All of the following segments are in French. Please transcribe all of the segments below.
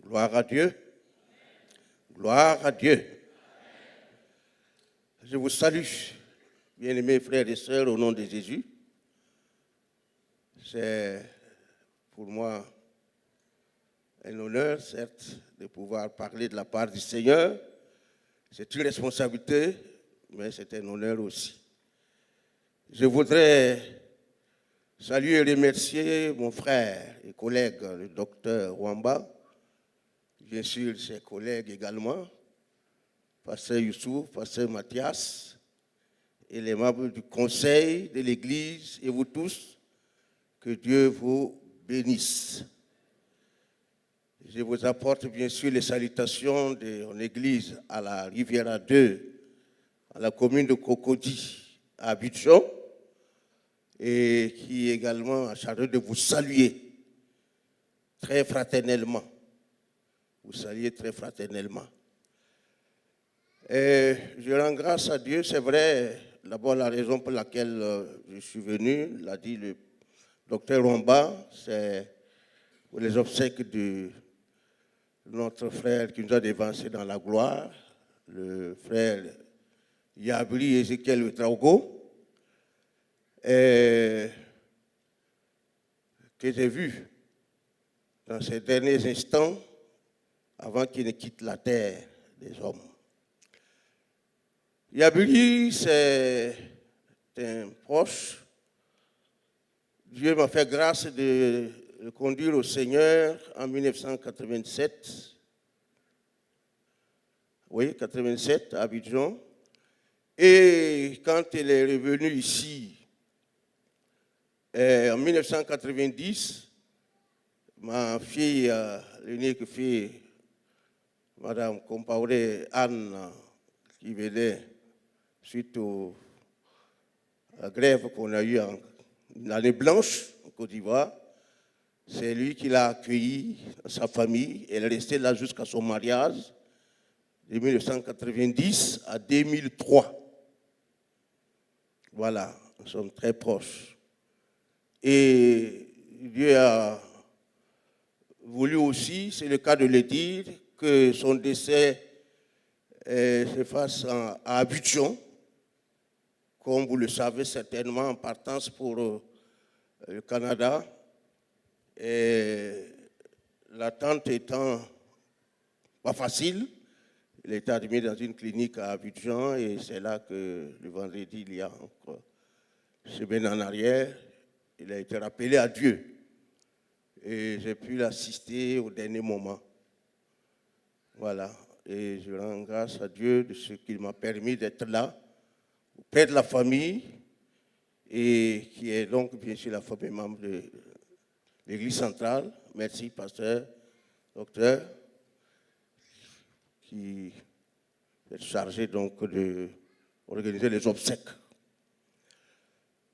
Gloire à Dieu. Gloire à Dieu. Je vous salue, bien-aimés frères et sœurs, au nom de Jésus. C'est pour moi un honneur, certes, de pouvoir parler de la part du Seigneur. C'est une responsabilité, mais c'est un honneur aussi. Je voudrais saluer et remercier mon frère et collègue, le docteur Wamba, bien sûr ses collègues également, pasteur Youssouf, pasteur Mathias, et les membres du conseil de l'Église, et vous tous, que Dieu vous bénisse. Je vous apporte bien sûr les salutations de mon église à la Riviera 2, à la commune de Cocody, à Abidjan, et qui est également chargé de vous saluer très fraternellement. Vous saluer très fraternellement. Et je rends grâce à Dieu, c'est vrai, d'abord la raison pour laquelle je suis venu, l'a dit le docteur Wamba, c'est pour les obsèques de notre frère qui nous a dévancés dans la gloire, le frère Yabri Ezekiel Ouedraogo, que j'ai vu dans ces derniers instants avant qu'il ne quitte la terre des hommes. Yabri, c'est un proche. Dieu m'a fait grâce de le conduire au Seigneur en 1987. Oui, 87 à Abidjan. Et quand il est revenu ici, en 1990, ma fille, l'unique fille, Madame Compaoré Anne, qui venait suite à la grève qu'on a eue en l'année blanche en Côte d'Ivoire, c'est lui qui l'a accueilli dans sa famille. Elle est restée là jusqu'à son mariage de 1990 à 2003. Voilà, nous sommes très proches. Et Dieu a voulu aussi, c'est le cas de le dire, que son décès se fasse à Abidjan, comme vous le savez certainement, en partance pour le Canada. Et l'attente étant pas facile, il a été admis dans une clinique à Abidjan et c'est là que le vendredi, il y a encore une semaine en arrière, il a été rappelé à Dieu. Et j'ai pu l'assister au dernier moment. Voilà. Et je rends grâce à Dieu de ce qu'il m'a permis d'être là, auprès de la famille, et qui est donc bien sûr la famille membre de l'Église centrale. Merci, pasteur, docteur, qui est chargé donc d'organiser les obsèques.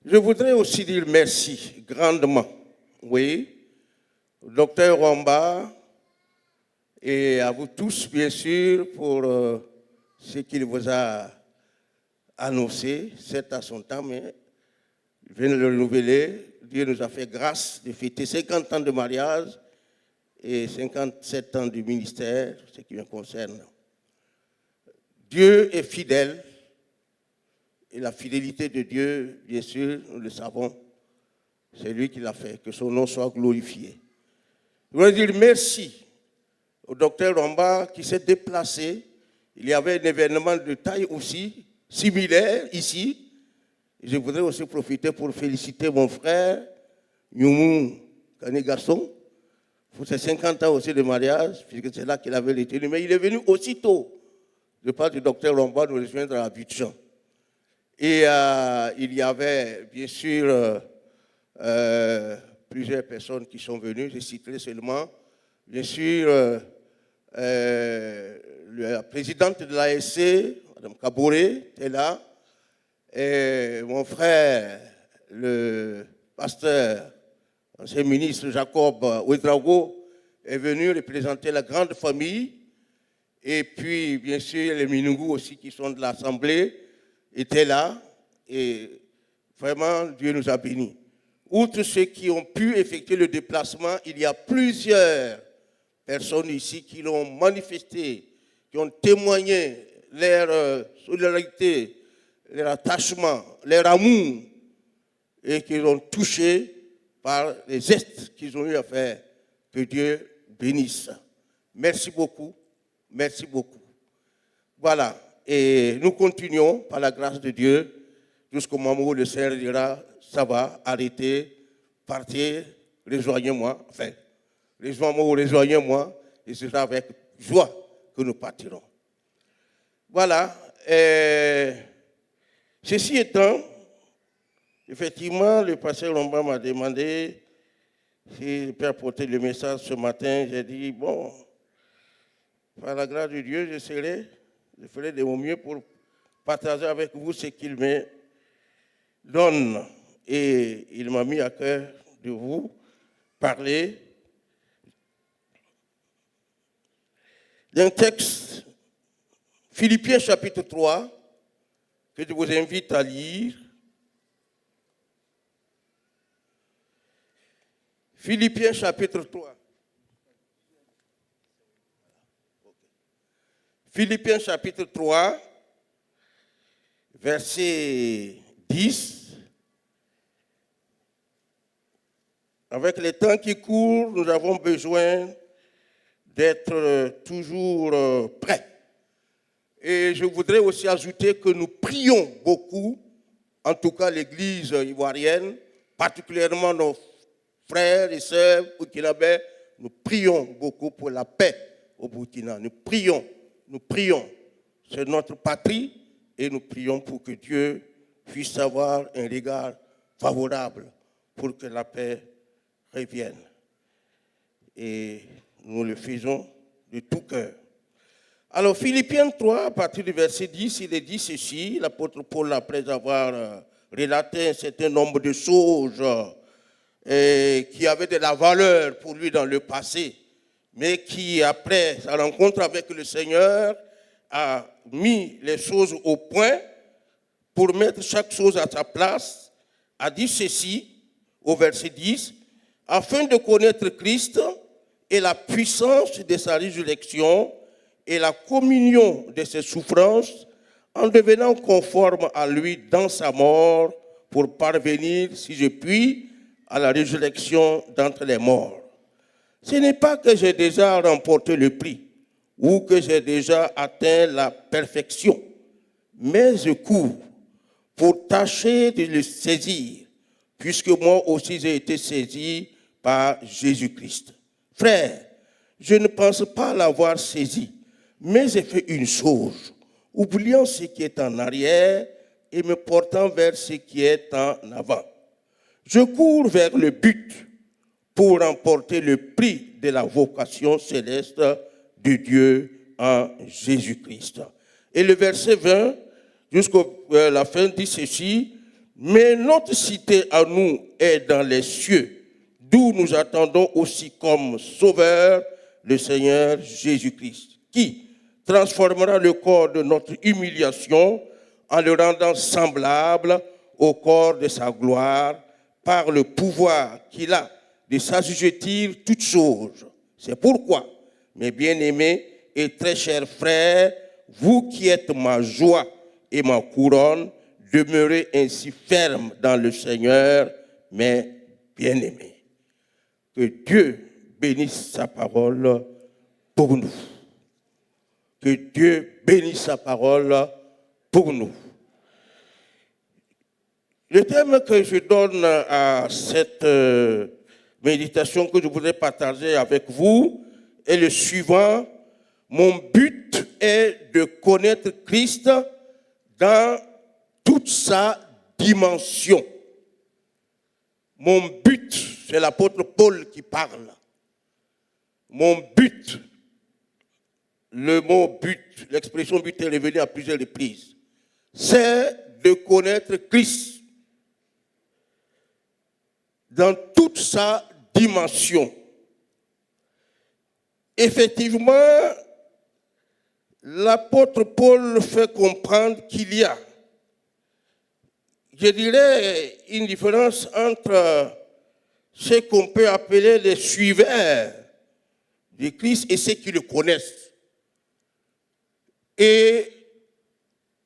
Je voudrais aussi dire merci grandement, oui, au docteur Wamba et à vous tous, bien sûr, pour ce qu'il vous a annoncé, c'est à son temps, mais il vient de le renouveler. Dieu nous a fait grâce de fêter 50 ans de mariage et 57 ans de ministère, ce qui me concerne. Dieu est fidèle et la fidélité de Dieu, bien sûr, nous le savons, c'est lui qui l'a fait, que son nom soit glorifié. Je voudrais dire merci au docteur Wamba qui s'est déplacé. Il y avait un événement de taille aussi, similaire ici. Je voudrais aussi profiter pour féliciter mon frère, Youmou Kane-Garçon, pour ses 50 ans aussi de mariage, puisque c'est là qu'il avait été élu. Mais il est venu aussitôt, de part du docteur Wamba, nous rejoindre à Abidjan. Et il y avait, bien sûr, plusieurs personnes qui sont venues. Je citerai seulement, bien sûr, la présidente de l'ASC, Mme Kabouré, est là. Et mon frère, le pasteur, ancien ministre Jacob Ouedraogo, est venu représenter la grande famille. Et puis, bien sûr, les Minungou aussi qui sont de l'Assemblée étaient là. Et vraiment, Dieu nous a bénis. Outre ceux qui ont pu effectuer le déplacement, il y a plusieurs personnes ici qui l'ont manifesté, qui ont témoigné leur solidarité, leur attachement, leur amour, et qui ont touché par les gestes qu'ils ont eu à faire. Que Dieu bénisse. Merci beaucoup. Merci beaucoup. Voilà. Et nous continuons par la grâce de Dieu jusqu'au moment où le Seigneur dira, ça va, arrêtez, partez, rejoignez-moi. Enfin, rejoignez-moi et ce sera avec joie que nous partirons. Voilà. Ceci étant, effectivement, le pasteur Lombard m'a demandé si je peux apporter le message ce matin. J'ai dit, bon, par la grâce de Dieu, je ferai de mon mieux pour partager avec vous ce qu'il me donne. Et il m'a mis à cœur de vous parler d'un texte, Philippiens chapitre 3, que je vous invite à lire. Philippiens chapitre 3. Philippiens chapitre 3, verset 10. Avec les temps qui courent, nous avons besoin d'être toujours prêts. Et je voudrais aussi ajouter que nous prions beaucoup, en tout cas l'Église ivoirienne, particulièrement nos frères et sœurs burkinabés, nous prions beaucoup pour la paix au Burkina. Nous prions. C'est notre patrie et nous prions pour que Dieu puisse avoir un regard favorable pour que la paix revienne. Et nous le faisons de tout cœur. Alors, Philippiens 3, à partir du verset 10, il est dit ceci, l'apôtre Paul, après avoir relaté un certain nombre de choses qui avaient de la valeur pour lui dans le passé, mais qui, après sa rencontre avec le Seigneur, a mis les choses au point pour mettre chaque chose à sa place, a dit ceci, au verset 10, « Afin de connaître Christ et la puissance de sa résurrection et la communion de ses souffrances, en devenant conforme à lui dans sa mort, pour parvenir, si je puis, à la résurrection d'entre les morts. Ce n'est pas que j'ai déjà remporté le prix ou que j'ai déjà atteint la perfection, mais je cours pour tâcher de le saisir, puisque moi aussi j'ai été saisi par Jésus-Christ. Frère, je ne pense pas l'avoir saisi, mais j'ai fait une chose, oubliant ce qui est en arrière et me portant vers ce qui est en avant. Je cours vers le but pour remporter le prix de la vocation céleste de Dieu en Jésus-Christ. Et le verset 20, jusqu'à la fin, dit ceci, « Mais notre cité à nous est dans les cieux, d'où nous attendons aussi comme sauveur le Seigneur Jésus-Christ, qui transformera le corps de notre humiliation en le rendant semblable au corps de sa gloire, par le pouvoir qu'il a de s'assujettir toutes choses. C'est pourquoi, mes bien-aimés et très chers frères, vous qui êtes ma joie et ma couronne, demeurez ainsi fermes dans le Seigneur, mes bien-aimés. » Que Dieu bénisse sa parole pour nous. Que Dieu bénisse sa parole pour nous. Le thème que je donne à cette méditation que je voudrais partager avec vous est le suivant. Mon but est de connaître Christ dans toute sa dimension. Mon but, c'est l'apôtre Paul qui parle. Mon but, le mot but, l'expression but est revenue à plusieurs reprises, c'est de connaître Christ dans toute sa dimension. Effectivement, l'apôtre Paul fait comprendre qu'il y a, je dirais, une différence entre ce qu'on peut appeler les suiveurs de Christ et ceux qui le connaissent. Et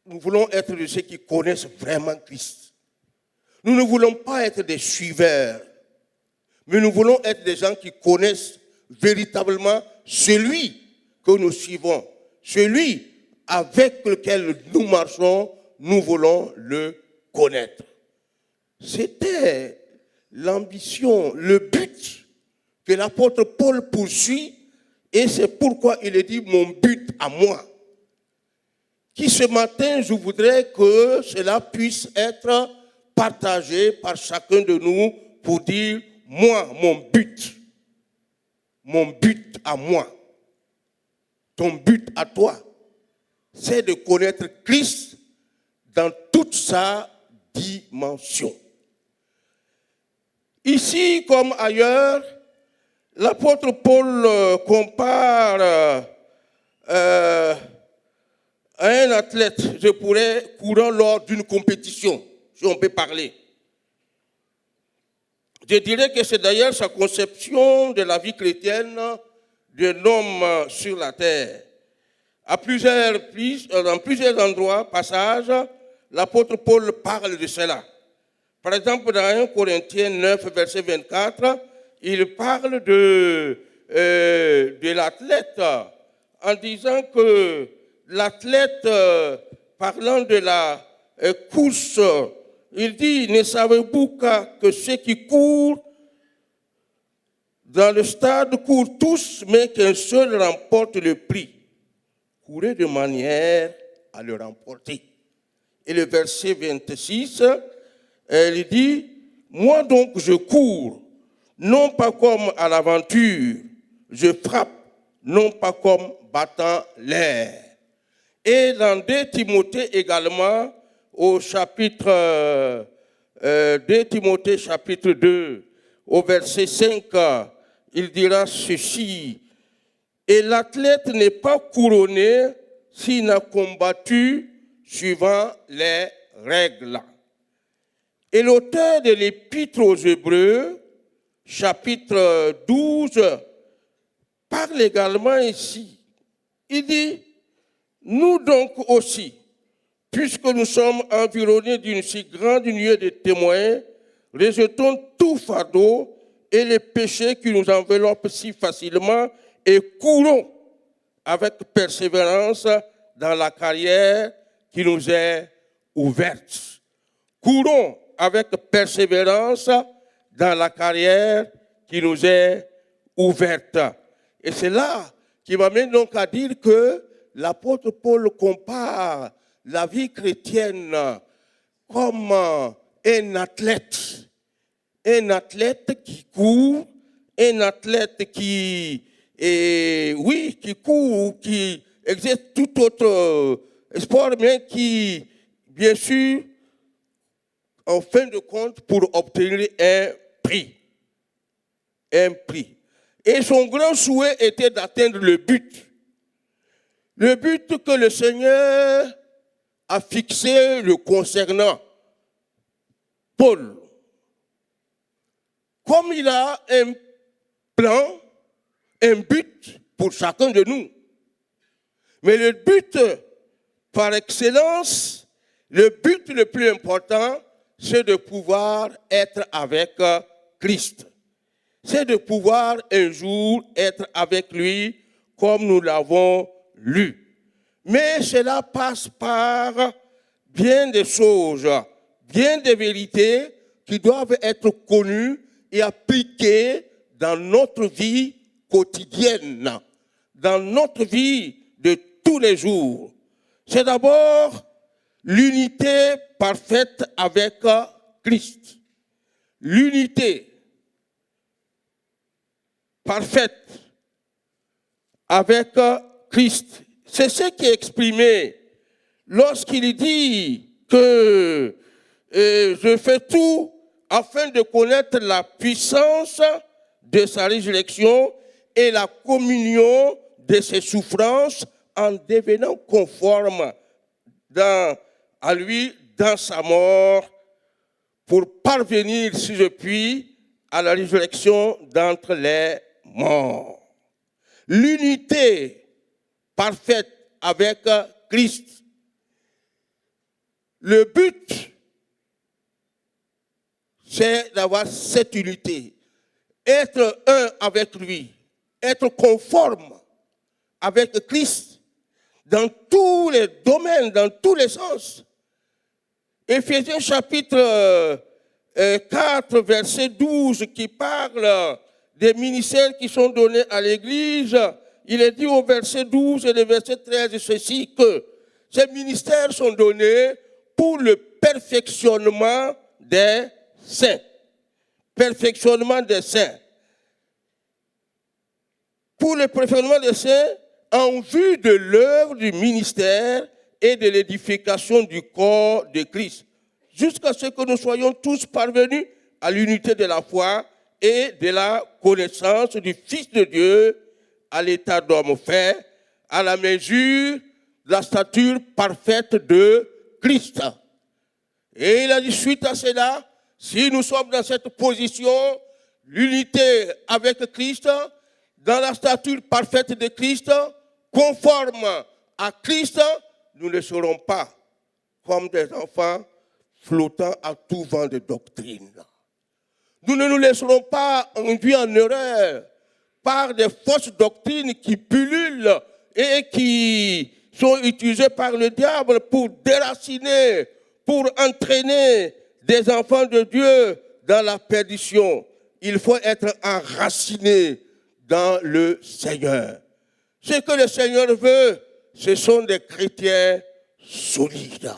nous voulons être de ceux qui connaissent vraiment Christ. Nous ne voulons pas être des suiveurs, mais nous voulons être des gens qui connaissent véritablement celui que nous suivons, celui avec lequel nous marchons, nous voulons le connaître. C'était l'ambition, le but que l'apôtre Paul poursuit, et c'est pourquoi il est dit mon but à moi. Qui ce matin, je voudrais que cela puisse être partagé par chacun de nous pour dire moi, mon but à moi, ton but à toi, c'est de connaître Christ dans toute sa dimension. Ici comme ailleurs, l'apôtre Paul compare à un athlète, je pourrais, courant lors d'une compétition, si on peut parler. Je dirais que c'est d'ailleurs sa conception de la vie chrétienne d'un homme sur la terre. Dans plusieurs endroits, passages, l'apôtre Paul parle de cela. Par exemple, dans 1 Corinthiens 9, verset 24, il parle de l'athlète en disant que l'athlète, parlant de la course, il dit, ne savez-vous que ceux qui courent dans le stade courent tous, mais qu'un seul remporte le prix. Courez de manière à le remporter. Et le verset 26, il dit, moi donc je cours, non pas comme à l'aventure, je frappe, non pas comme battant l'air. Et dans 2 Timothée également, au chapitre 2 Timothée chapitre 2, au verset 5, il dira ceci, et l'athlète n'est pas couronné s'il n'a combattu suivant les règles. Et l'auteur de l'Épître aux Hébreux, chapitre 12, parle également ici. Il dit, nous donc aussi, puisque nous sommes environnés d'une si grande nuée de témoins, rejetons tout fardeau et les péchés qui nous enveloppent si facilement et courons avec persévérance dans la carrière qui nous est ouverte. Courons avec persévérance dans la carrière qui nous est ouverte. Et c'est là qui m'amène donc à dire que l'apôtre Paul compare la vie chrétienne comme un athlète qui court, un athlète qui court, qui exerce tout autre sport, mais qui, bien sûr, en fin de compte, pour obtenir un prix. Un prix. Et son grand souhait était d'atteindre le but. Le but que le Seigneur a fixé le concernant. Paul, comme il a un plan, un but pour chacun de nous. Mais le but par excellence, le but le plus important, c'est de pouvoir être avec Christ. C'est de pouvoir un jour être avec lui comme nous l'avons lu. Mais cela passe par bien des choses, bien des vérités qui doivent être connues et appliquées dans notre vie quotidienne, dans notre vie de tous les jours. C'est d'abord l'unité parfaite avec Christ. L'unité parfaite avec Christ. C'est ce qui est exprimé lorsqu'il dit que je fais tout afin de connaître la puissance de sa résurrection et la communion de ses souffrances en devenant conforme à lui dans sa mort pour parvenir, si je puis, à la résurrection d'entre les morts. l'unité parfaite avec Christ. Le but, c'est d'avoir cette unité, être un avec lui, être conforme avec Christ dans tous les domaines, dans tous les sens. Éphésiens chapitre 4, verset 12, qui parle des ministères qui sont donnés à l'Église, il est dit au verset 12 et le verset 13 ceci, que ces ministères sont donnés pour le perfectionnement des saints. Perfectionnement des saints. Pour le perfectionnement des saints, en vue de l'œuvre du ministère et de l'édification du corps de Christ, jusqu'à ce que nous soyons tous parvenus à l'unité de la foi et de la connaissance du Fils de Dieu, à l'état d'homme fait, à la mesure de la stature parfaite de Christ. Et il a dit, suite à cela, si nous sommes dans cette position, l'unité avec Christ, dans la stature parfaite de Christ, conforme à Christ, nous ne serons pas comme des enfants flottant à tout vent de doctrine. Nous ne nous laisserons pas induire en erreur par des fausses doctrines qui pullulent et qui sont utilisées par le diable pour déraciner, pour entraîner des enfants de Dieu dans la perdition. Il faut être enraciné dans le Seigneur. Ce que le Seigneur veut, ce sont des chrétiens solides.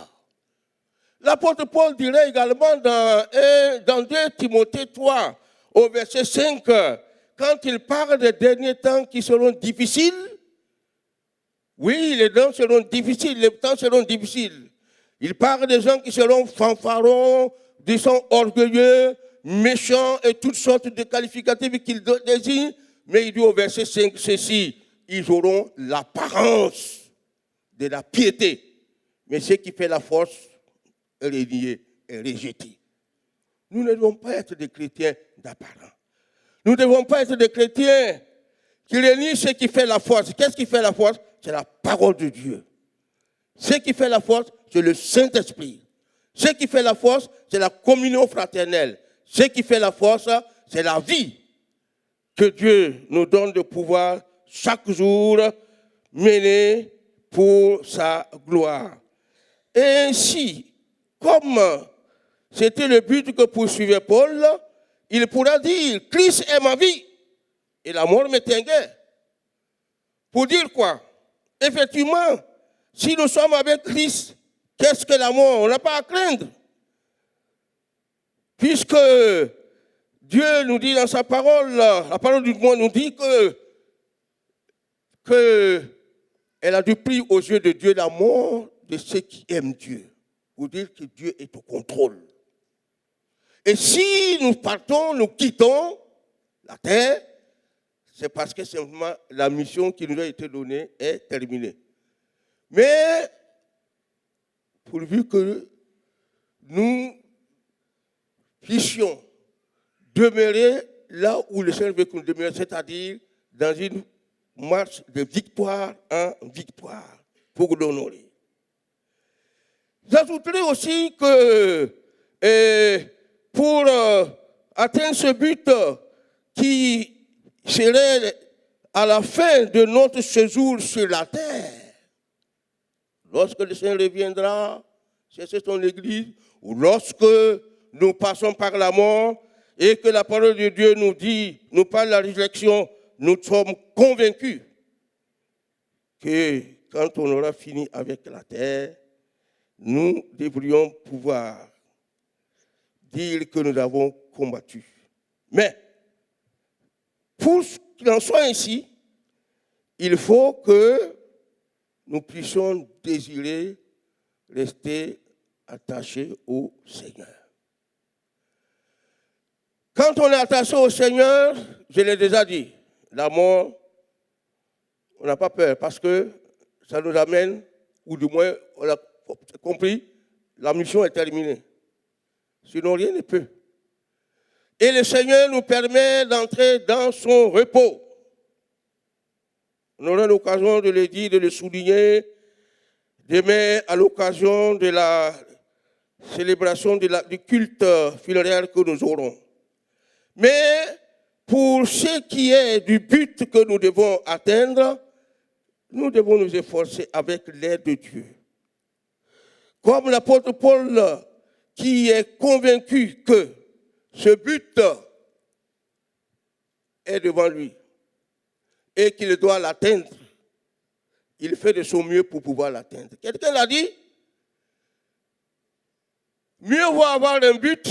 L'apôtre Paul dirait également dans 2 Timothée 3, au verset 5, quand il parle des derniers temps qui seront difficiles, oui, les temps seront difficiles, les temps seront difficiles. Il parle des gens qui seront fanfarons, qui sont orgueilleux, méchants et toutes sortes de qualificatifs qu'il désigne, mais il dit au verset 5 ceci, ils auront l'apparence de la piété, mais ce qui fait la force est renié et rejeté. Nous ne devons pas être des chrétiens d'apparence. Nous ne devons pas être des chrétiens qui renient ce qui fait la force. Qu'est-ce qui fait la force? C'est la parole de Dieu. Ce qui fait la force, c'est le Saint-Esprit. Ce qui fait la force, c'est la communion fraternelle. Ce qui fait la force, c'est la vie que Dieu nous donne de pouvoir chaque jour mener pour sa gloire. Et ainsi, comme c'était le but que poursuivait Paul, il pourra dire, Christ est ma vie et la mort m'éteint. Pour dire quoi? Effectivement, si nous sommes avec Christ, qu'est-ce que la mort? On n'a pas à craindre. Puisque Dieu nous dit dans sa parole, la parole du monde nous dit que elle a du prix aux yeux de Dieu la mort de ceux qui aiment Dieu. Pour dire que Dieu est au contrôle. Et si nous partons, nous quittons la terre, c'est parce que simplement la mission qui nous a été donnée est terminée. Mais pourvu que nous puissions demeurer là où le Seigneur veut que nous demeurions, c'est-à-dire dans une marche de victoire en victoire pour l'honorer. J'ajouterai aussi que pour atteindre ce but qui serait à la fin de notre séjour sur la terre, lorsque le Seigneur reviendra chercher son Église, ou lorsque nous passons par la mort et que la parole de Dieu nous dit, nous parle de la résurrection, nous sommes convaincus que quand on aura fini avec la terre, nous devrions pouvoir dire que nous avons combattu. Mais, pour qu'il en soit ainsi, il faut que nous puissions désirer rester attachés au Seigneur. Quand on est attaché au Seigneur, je l'ai déjà dit, la mort, on n'a pas peur parce que ça nous amène, ou du moins, on a compris, la mission est terminée. Sinon, rien ne peut. Et le Seigneur nous permet d'entrer dans son repos. On aura l'occasion de le dire, de le souligner demain à l'occasion de la célébration du culte funéraire que nous aurons. Mais pour ce qui est du but que nous devons atteindre, nous devons nous efforcer avec l'aide de Dieu. Comme l'apôtre Paul qui est convaincu que ce but est devant lui et qu'il doit l'atteindre, il fait de son mieux pour pouvoir l'atteindre. Quelqu'un l'a dit, mieux vaut avoir un but,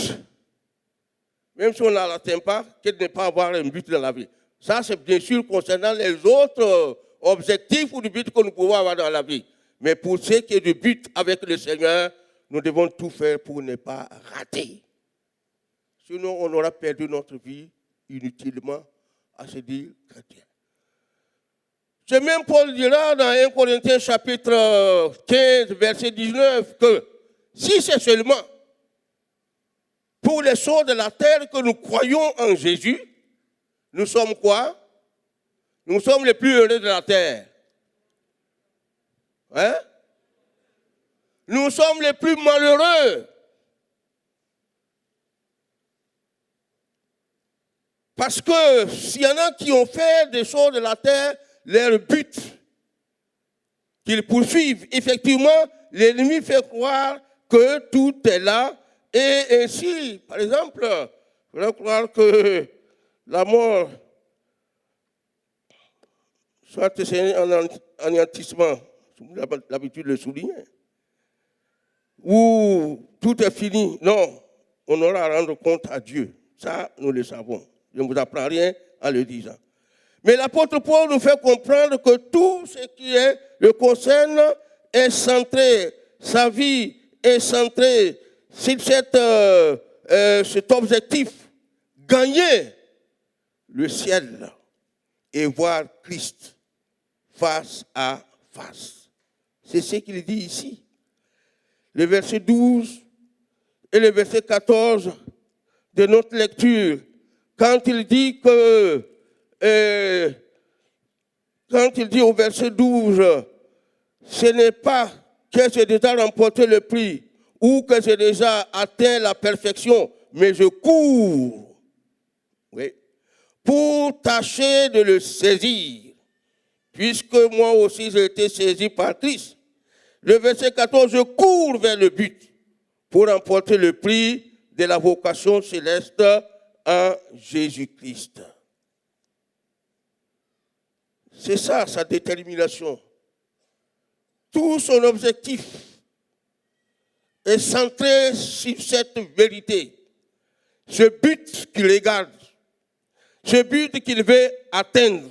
même si on ne l'atteint pas, que de ne pas avoir un but dans la vie. Ça, c'est bien sûr concernant les autres objectifs ou du but que nous pouvons avoir dans la vie. Mais pour ce qui est du but avec le Seigneur, nous devons tout faire pour ne pas rater. Sinon, on aura perdu notre vie inutilement à se dire chrétien. C'est même Paul dira dans 1 Corinthiens chapitre 15, verset 19, que si c'est seulement pour les choses de la terre que nous croyons en Jésus, nous sommes quoi? Nous sommes les plus heureux de la terre. Hein? Nous sommes les plus malheureux. Parce que s'il y en a qui ont fait des choses de la terre, leur but qu'ils poursuivent, effectivement, l'ennemi fait croire que tout est là. Et ainsi, par exemple, il faudrait croire que la mort soit un anéantissement, j'ai l'habitude de le souligner, où tout est fini. Non, on aura à rendre compte à Dieu. Ça, nous le savons. Je ne vous apprends rien en le disant. Mais l'apôtre Paul nous fait comprendre que tout ce qui le concerne est centré, sa vie est centrée sur cet objectif, gagner le ciel et voir Christ face à face. C'est ce qu'il dit ici. Le verset 12 et le verset 14 de notre lecture, quand il dit que, quand il dit au verset 12, ce n'est pas que j'ai déjà remporté le prix ou que j'ai déjà atteint la perfection, mais je cours, oui, pour tâcher de le saisir, puisque moi aussi j'ai été saisi par Christ. Le verset 14, je cours vers le but pour remporter le prix de la vocation céleste en Jésus-Christ. C'est ça, sa détermination. Tout son objectif est centré sur cette vérité. Ce but qu'il regarde, ce but qu'il veut atteindre.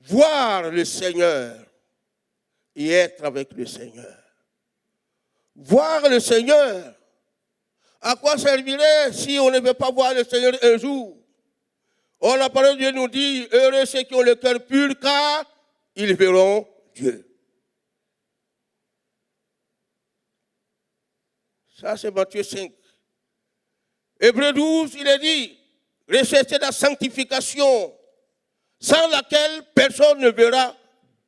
Voir le Seigneur et être avec le Seigneur. Voir le Seigneur. À quoi servirait si on ne veut pas voir le Seigneur un jour? Or, la parole de Dieu nous dit, heureux ceux qui ont le cœur pur, car ils verront Dieu. Ça, c'est Matthieu 5. Hébreux 12, il est dit, recherchez la sanctification, sans laquelle personne ne verra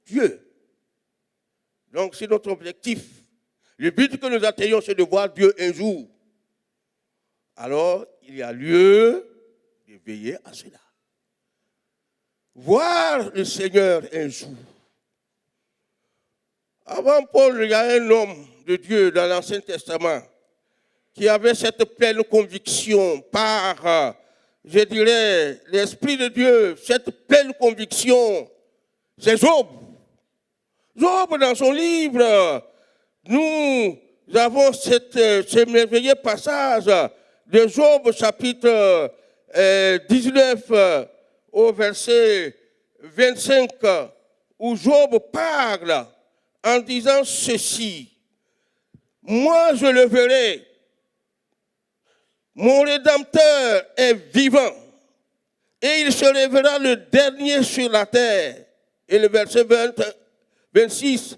Dieu. Donc, c'est notre objectif. Le but que nous atteignons, c'est de voir Dieu un jour. Alors, il y a lieu de veiller à cela. Voir le Seigneur un jour. Avant Paul, il y a un homme de Dieu dans l'Ancien Testament qui avait cette pleine conviction par, je dirais, l'Esprit de Dieu, cette pleine conviction, c'est Job. Job, dans son livre, nous avons ce merveilleux passage de Job, chapitre 19, au verset 25, où Job parle en disant ceci. Moi, je le verrai. Mon Rédempteur est vivant et il se révélera le dernier sur la terre. Et le verset 26,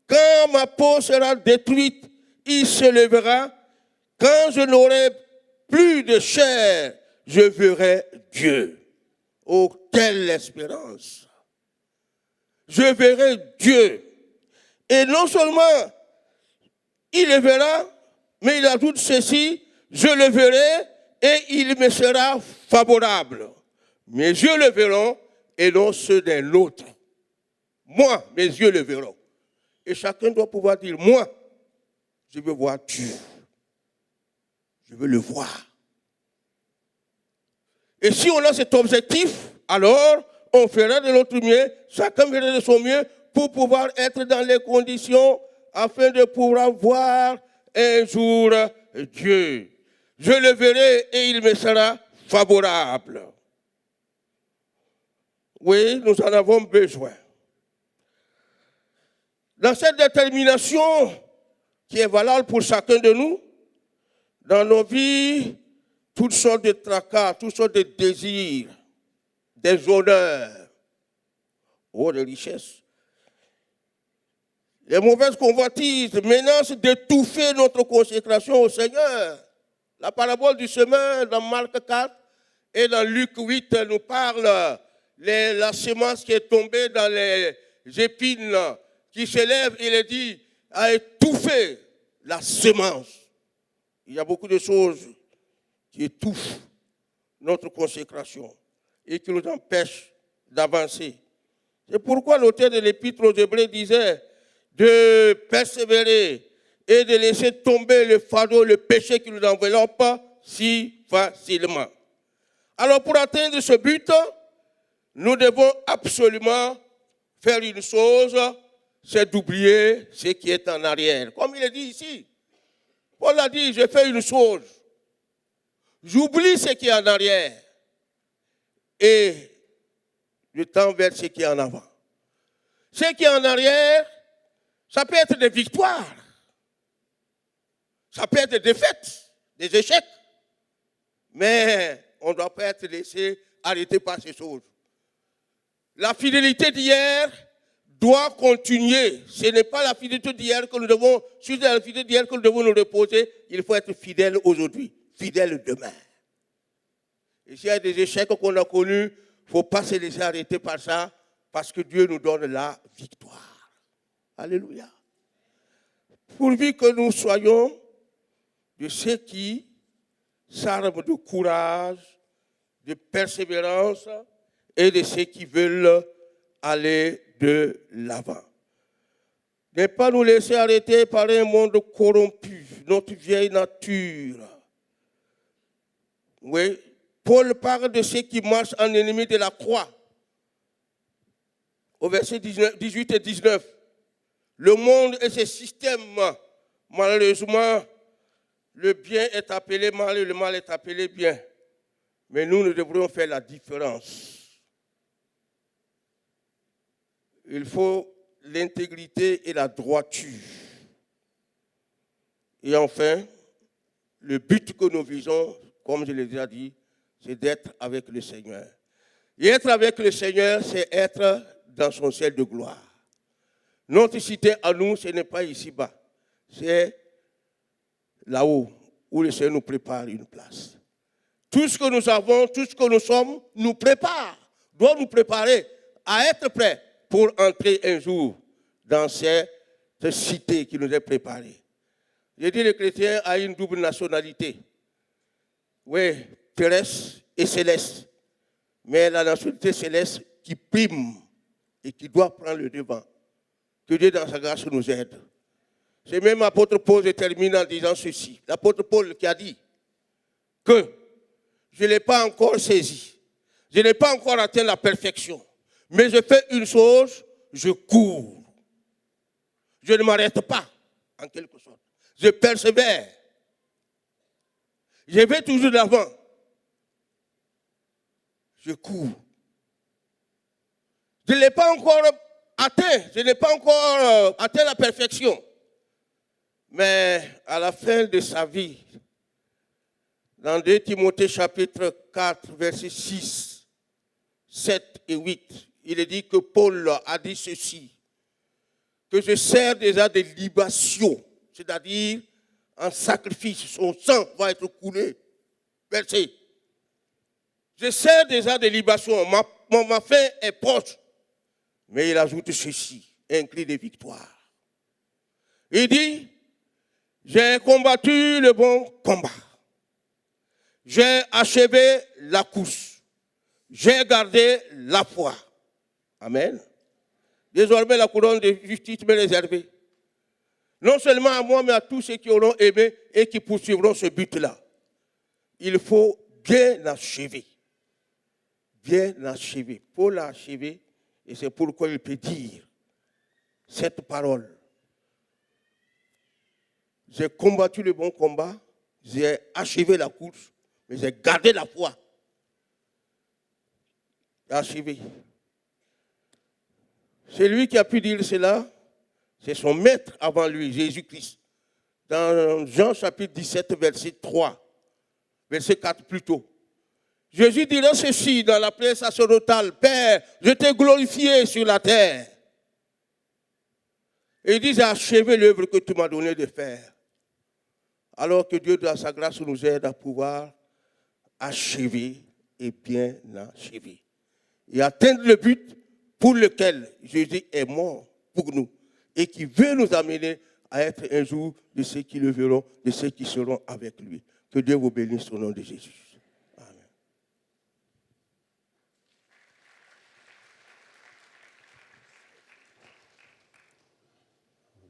quand ma peau sera détruite, il se lèvera. Quand je n'aurai plus de chair, je verrai Dieu. Oh, quelle espérance! je verrai Dieu. Et non seulement il le verra, mais il ajoute ceci, je le verrai et il me sera favorable. Mes yeux le verront et non ceux d'un autre. Moi, mes yeux le verront. Et chacun doit pouvoir dire, moi, je veux voir Dieu. Je veux le voir. Et si on a cet objectif, alors on fera de notre mieux, chacun fera de son mieux pour pouvoir être dans les conditions afin de pouvoir voir un jour Dieu. Je le verrai et il me sera favorable. Oui, nous en avons besoin. Dans cette détermination qui est valable pour chacun de nous, dans nos vies, toutes sortes de tracas, toutes sortes de désirs, des honneurs, des richesses. Les mauvaises convoitises menacent d'étouffer notre consécration au Seigneur. La parabole du semeur dans Marc 4 et dans Luc 8 nous parle de la semence qui est tombée dans les épines, qui s'élève, il est dit, a étouffé la semence. Il y a beaucoup de choses qui étouffent notre consécration et qui nous empêchent d'avancer. C'est pourquoi l'auteur de l'Épître aux Hébreux disait de persévérer et de laisser tomber le fardeau, le péché qui nous enveloppe si facilement. Alors pour atteindre ce but, nous devons absolument faire une chose, c'est d'oublier ce qui est en arrière. Comme il est dit ici, Paul a dit, je fais une chose, j'oublie ce qui est en arrière et je tends vers ce qui est en avant. Ce qui est en arrière, ça peut être des victoires, ça peut être des défaites, des échecs, mais on ne doit pas être laissé arrêter par ces choses. La fidélité d'hier doit continuer. Ce n'est pas la fidélité d'hier que nous devons, sur la fidélité d'hier que nous devons nous reposer. Il faut être fidèle aujourd'hui, fidèle demain. Et s'il y a des échecs qu'on a connus, il ne faut pas se laisser arrêter par ça, parce que Dieu nous donne la victoire. Alléluia. Pourvu que nous soyons de ceux qui s'arment de courage, de persévérance et de ceux qui veulent aller de l'avant. Ne pas nous laisser arrêter par un monde corrompu, notre vieille nature. Oui, Paul parle de ceux qui marchent en ennemi de la croix. Au verset 18 et 19. Le monde et ses systèmes, malheureusement, le bien est appelé mal et le mal est appelé bien. Mais nous devrions faire la différence. Il faut l'intégrité et la droiture. Et enfin, le but que nous visons, comme je l'ai déjà dit, c'est d'être avec le Seigneur. Et être avec le Seigneur, c'est être dans son ciel de gloire. Notre cité à nous, ce n'est pas ici-bas. C'est là-haut, où le Seigneur nous prépare une place. Tout ce que nous avons, tout ce que nous sommes, nous prépare, doit nous préparer à être prêts pour entrer un jour dans cette cité qui nous est préparée. J'ai dit que le chrétien a une double nationalité. Oui, terrestre et céleste. Mais la nationalité céleste qui prime et qui doit prendre le devant. Que Dieu dans sa grâce nous aide. C'est même l'apôtre Paul qui termine en disant ceci. L'apôtre Paul qui a dit que je ne l'ai pas encore saisi. Je n'ai pas encore atteint la perfection. Mais je fais une chose, je cours. Je ne m'arrête pas, en quelque sorte. Je persévère. Je vais toujours de l'avant. Je cours. Je ne l'ai pas encore atteint. Je n'ai pas encore atteint la perfection. Mais à la fin de sa vie, dans 2 Timothée chapitre 4, versets 6, 7 et 8, il est dit que Paul a dit ceci, que je sers déjà des libations, c'est-à-dire en sacrifice, son sang va être coulé, versé. Je sers déjà des libations, ma fin est proche, Mais il ajoute ceci, un cri de victoire. Il dit, j'ai combattu le bon combat. J'ai achevé la course. J'ai gardé la foi. Amen. Désormais, la couronne de justice m'est réservée. Non seulement à moi, mais à tous ceux qui auront aimé et qui poursuivront ce but-là. Il faut bien achever. Bien achever. Paul l'a achevé, et c'est pourquoi il peut dire cette parole. J'ai combattu le bon combat, j'ai achevé la course, mais j'ai gardé la foi. Achevé. C'est lui qui a pu dire cela, c'est son maître avant lui, Jésus-Christ. Dans Jean chapitre 17, verset 3, verset 4 plutôt. Jésus dira ceci dans la prière sacerdotale, Père, je t'ai glorifié sur la terre. Et il dit, j'ai achevé l'œuvre que tu m'as donné de faire. Alors que Dieu, dans sa grâce, nous aide à pouvoir achever et bien achever. Et atteindre le but pour lequel Jésus est mort pour nous et qui veut nous amener à être un jour de ceux qui le verront, de ceux qui seront avec lui. Que Dieu vous bénisse au nom de Jésus. Amen.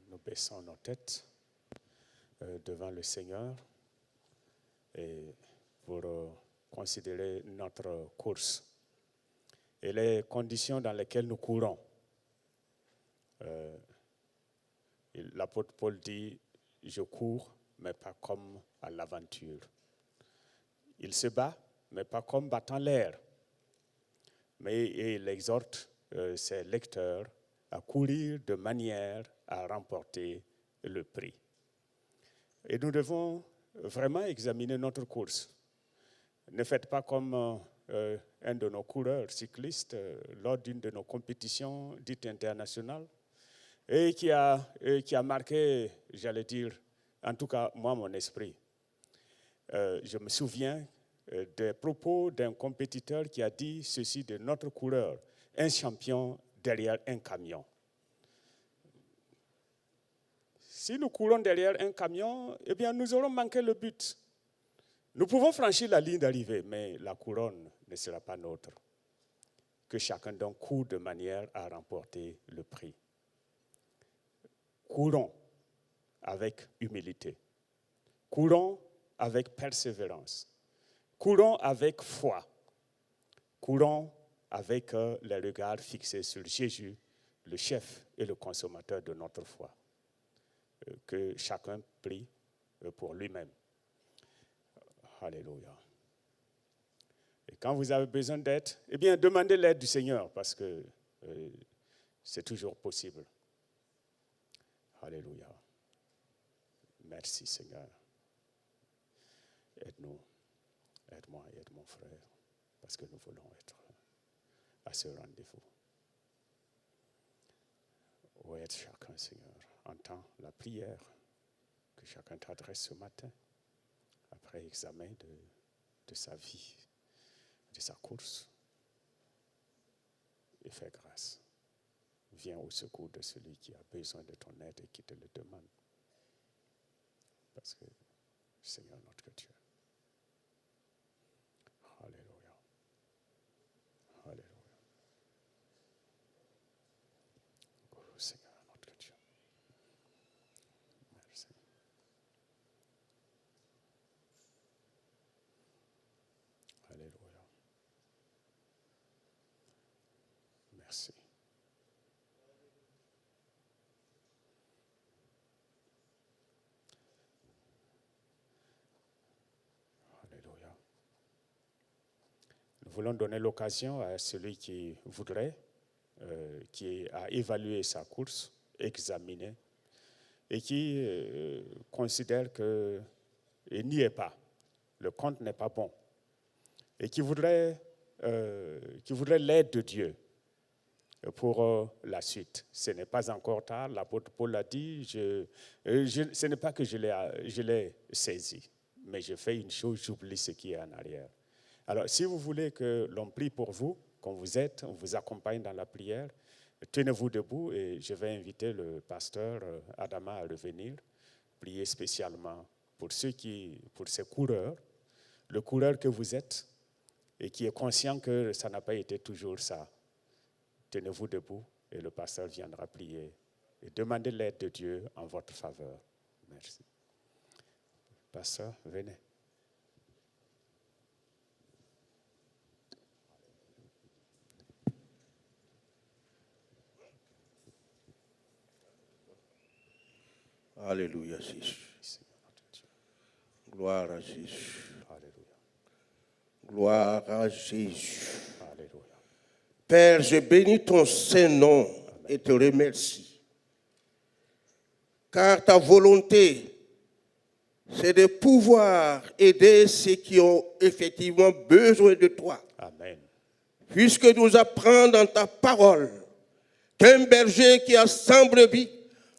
Nous baissons nos têtes devant le Seigneur et pour considérer notre course et les conditions dans lesquelles nous courons. L'apôtre Paul dit, je cours, mais pas comme à l'aventure. Il se bat, mais pas comme battant l'air. Mais il exhorte ses lecteurs à courir de manière à remporter le prix. Et nous devons vraiment examiner notre course. Ne faites pas comme un de nos coureurs cyclistes lors d'une de nos compétitions dites internationales et qui a marqué, j'allais dire, en tout cas moi, mon esprit. Je me souviens des propos d'un compétiteur qui a dit ceci de notre coureur, un champion derrière un camion. Si nous courons derrière un camion, eh bien, nous aurons manqué le but. Nous pouvons franchir la ligne d'arrivée, mais la couronne ne sera pas nôtre. Que chacun donc court de manière à remporter le prix. Courons avec humilité. Courons avec persévérance. Courons avec foi. Courons avec les regards fixés sur Jésus, le chef et le consommateur de notre foi. Que chacun prie pour lui-même. Alléluia. Et quand vous avez besoin d'aide, eh bien, demandez l'aide du Seigneur parce que c'est toujours possible. Alléluia. Merci Seigneur. Aide-nous, aide-moi, aide mon frère, parce que nous voulons être à ce rendez-vous. Oh, aide chacun, Seigneur. Entends la prière que chacun t'adresse ce matin, après examen de sa vie, de sa course. Et fais grâce. Viens au secours de celui qui a besoin de ton aide et qui te le demande. Parce que, Seigneur notre Dieu. Alléluia. Alléluia. Oh, Seigneur notre Dieu. Merci. Alléluia. Merci. Alléluia. Nous voulons donner l'occasion à celui qui voudrait, qui a évalué sa course, examiné, et qui considère qu'il n'y est pas, le compte n'est pas bon, et qui voudrait l'aide de Dieu pour la suite. Ce n'est pas encore tard, l'apôtre Paul l'a dit, ce n'est pas que je l'ai saisi, mais je fais une chose, j'oublie ce qui est en arrière. Alors, si vous voulez que l'on prie pour vous, qu'on vous aide, on vous accompagne dans la prière, Tenez-vous debout et je vais inviter le pasteur Adama à revenir, prier spécialement pour ces coureurs, le coureur que vous êtes et qui est conscient que ça n'a pas été toujours ça. Tenez-vous debout et le pasteur viendra prier et demander l'aide de Dieu en votre faveur. Merci. Pasteur, venez. Alléluia, Jésus. Gloire à Jésus. Alléluia. Gloire à Jésus. Alléluia. Père, je bénis ton Saint-Nom et te remercie. Car ta volonté, c'est de pouvoir aider ceux qui ont effectivement besoin de toi. Amen. Puisque nous apprenons dans ta parole qu'un berger qui a 100 brebis,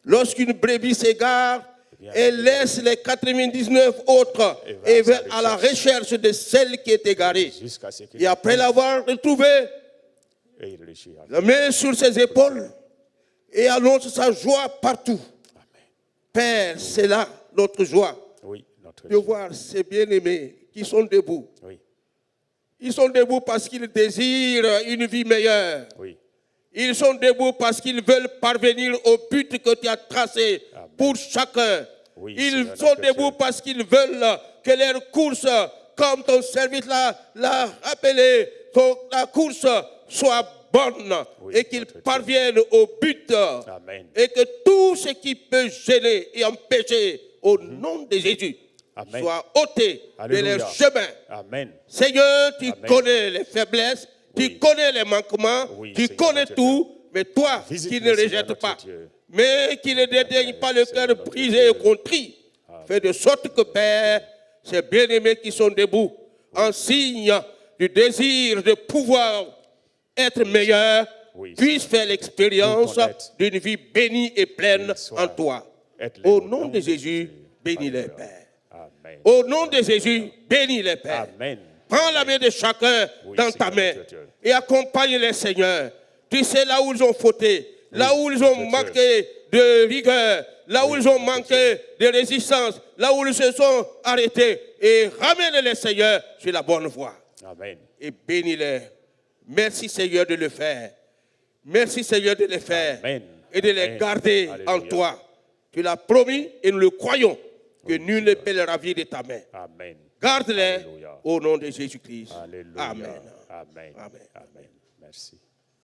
lorsqu'une brebis s'égare, elle laisse les 99 autres et va à la recherche de celle qui est égarée. Et après l'avoir retrouvée, la met sur ses épaules et annonce sa joie partout. Père, c'est là notre joie. Oui, de voir ces bien-aimés qui sont debout. Oui. Ils sont debout parce qu'ils désirent une vie meilleure. Oui. Ils sont debout parce qu'ils veulent parvenir au but que tu as tracé Amen. pour chacun. Oui, Ils Seigneur, sont debout parce qu'ils veulent que leur course, comme ton service l'a rappelé, que la course soit bonne, Oui, et qu'ils notre Dieu. parviennent au but. Amen. Et que tout ce qui peut gêner et empêcher au nom de Jésus Amen. soit ôté de Alléluia. leur chemin. Amen. Seigneur, tu Amen. connais les faiblesses, Oui. tu connais les manquements, Oui, tu Seigneur, connais notre tout, mais toi Visite qui le ne Seigneur, rejettes notre pas, Dieu. mais qui ne dédaigne pas le Seigneur, cœur notre brisé Dieu. et contrit, fais de sorte que, Père, ces bien-aimés qui sont debout, en signe du désir de pouvoir être meilleurs, Oui, puissent faire l'expérience Pour ton aide. d'une vie bénie et pleine Qu'ils soient- en toi. Aide-les Au nom de Jésus, bénis-les, Alléluia. Père. Amen. Au nom de Jésus, bénis-les, Père. Amen. Prends la main de chacun Oui, dans ta Seigneur, main notre Dieu. et accompagne-les, Seigneur. Tu sais là où ils ont fauté, là où ils ont notre manqué de rigueur, là où Oui, ils ont notre manqué de résistance, là où ils se sont arrêtés. Et ramène-les, Seigneur, sur la bonne voie. Amen. Et bénis-les. Merci, Seigneur, de le faire. Merci, Seigneur, de les faire. Amen. Et de les Amen. garder en Alléluia. toi. Tu l'as promis et nous le croyons que Oui, nul ne peut les ravir de ta main. Amen. Garde-les Alléluia. au nom de Jésus-Christ. Alléluia. Amen. Amen. Amen. Amen. Merci.